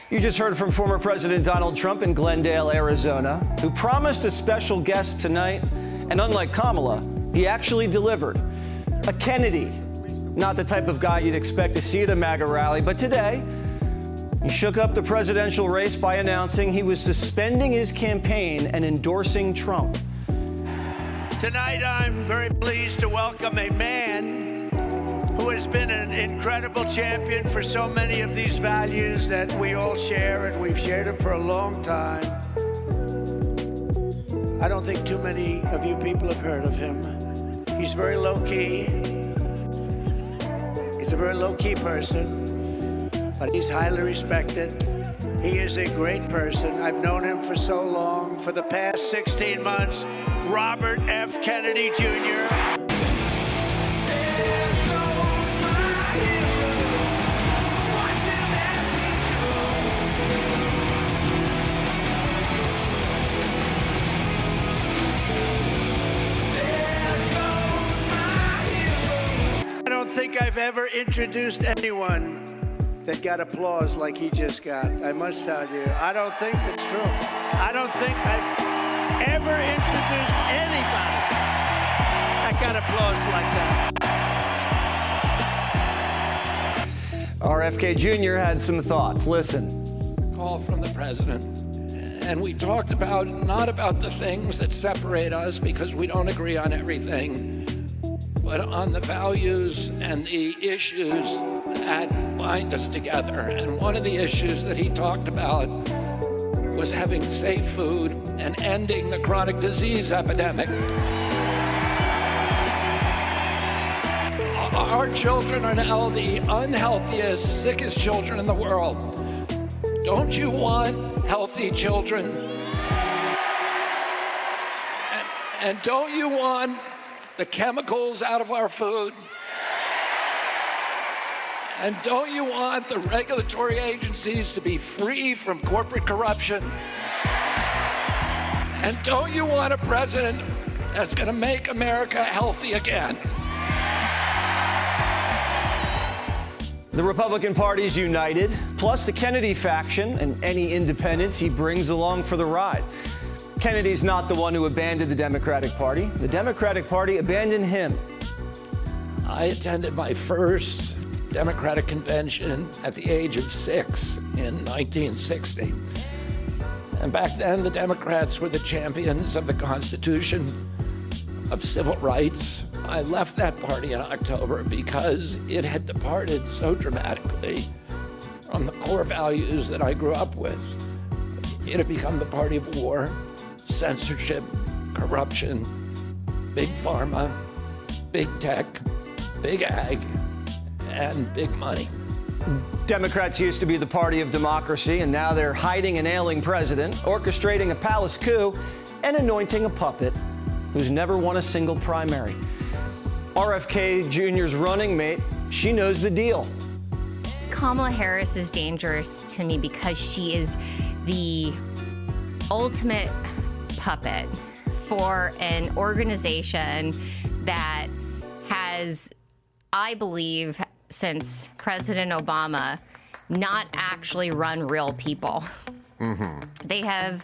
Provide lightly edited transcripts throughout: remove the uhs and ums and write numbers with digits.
You just heard from former President Donald Trump in Glendale, Arizona, who promised a special guest tonight. And unlike Kamala, he actually delivered. A Kennedy, not the type of guy you'd expect to see at a MAGA rally. But today, he shook up the presidential race by announcing he was suspending his campaign and endorsing Trump. Tonight, I'm very pleased to welcome a man who has been an incredible champion for so many of these values that we all share, and we've shared them for a long time. I don't think too many of you people have heard of him. He's very low-key. He's a very low-key person, but he's highly respected. He is a great person. I've known him for so long. For the past 16 months, Robert F. Kennedy Jr. I don't think I've ever introduced anyone that got applause like he just got. I must tell you, I don't think it's true. I don't think I've ever introduced anybody that got applause like that. RFK Jr. had some thoughts. Listen. Call from the president. And we talked about, not about the things that separate us because we don't agree on everything, but on the values and the issues that bind us together. And one of the issues that he talked about was having safe food and ending the chronic disease epidemic. Our children are now the unhealthiest, sickest children in the world. Don't you want healthy children? And don't you want the chemicals out of our food? And don't you want the regulatory agencies to be free from corporate corruption? And don't you want a president that's going to make America healthy again? The Republican Party's united, plus the Kennedy faction and any independents he brings along for the ride. Kennedy's not the one who abandoned the Democratic Party. The Democratic Party abandoned him. I attended my first Democratic convention at the age of 6 in 1960. And back then, the Democrats were the champions of the Constitution, of civil rights. I left that party in October because it had departed so dramatically from the core values that I grew up with. It had become the party of war, censorship, corruption, big pharma, big tech, big ag, and big money. Democrats used to be the party of democracy, and now they're hiding an ailing president, orchestrating a palace coup, and anointing a puppet who's never won a single primary. RFK Jr.'s running mate, she knows the deal. Kamala Harris is dangerous to me because she is the ultimate puppet for an organization that has, I believe, since President Obama, not actually run real people. They have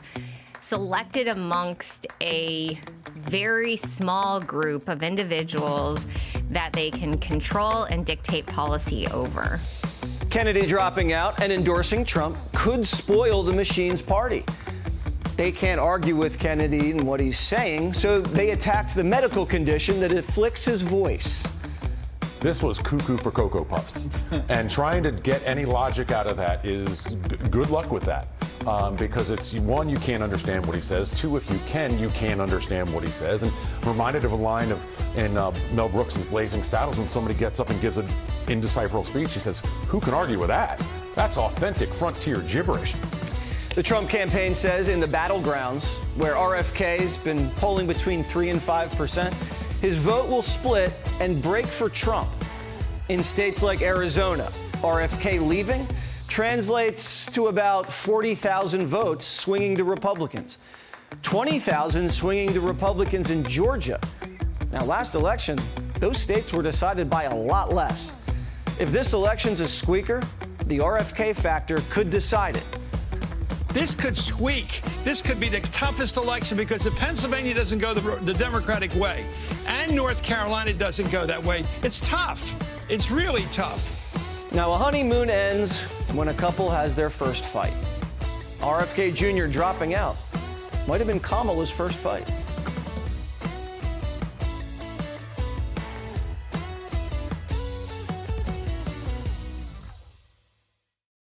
selected amongst a very small group of individuals that they can control and dictate policy over. Kennedy dropping out and endorsing Trump could spoil the machine's party. They can't argue with Kennedy and what he's saying, so they attacked the medical condition that afflicts his voice. This was cuckoo for Cocoa Puffs. And trying to get any logic out of that is good luck with that. Because it's, one, you can't understand what he says. Two, if you can't understand what he says. And I'm reminded of a line in Mel Brooks' Blazing Saddles when somebody gets up and gives an indecipherable speech. He says, who can argue with that? That's authentic frontier gibberish. The Trump campaign says in the battlegrounds, where RFK's been polling between 3% and 5%, his vote will split and break for Trump. In states like Arizona, RFK leaving translates to about 40,000 votes swinging to Republicans, 20,000 swinging to Republicans in Georgia. Now, last election, those states were decided by a lot less. If this election's a squeaker, the RFK factor could decide it. This could squeak. This could be the toughest election because if Pennsylvania doesn't go the Democratic way and North Carolina doesn't go that way, it's tough. It's really tough. Now, a honeymoon ends when a couple has their first fight. RFK Jr. dropping out might have been Kamala's first fight.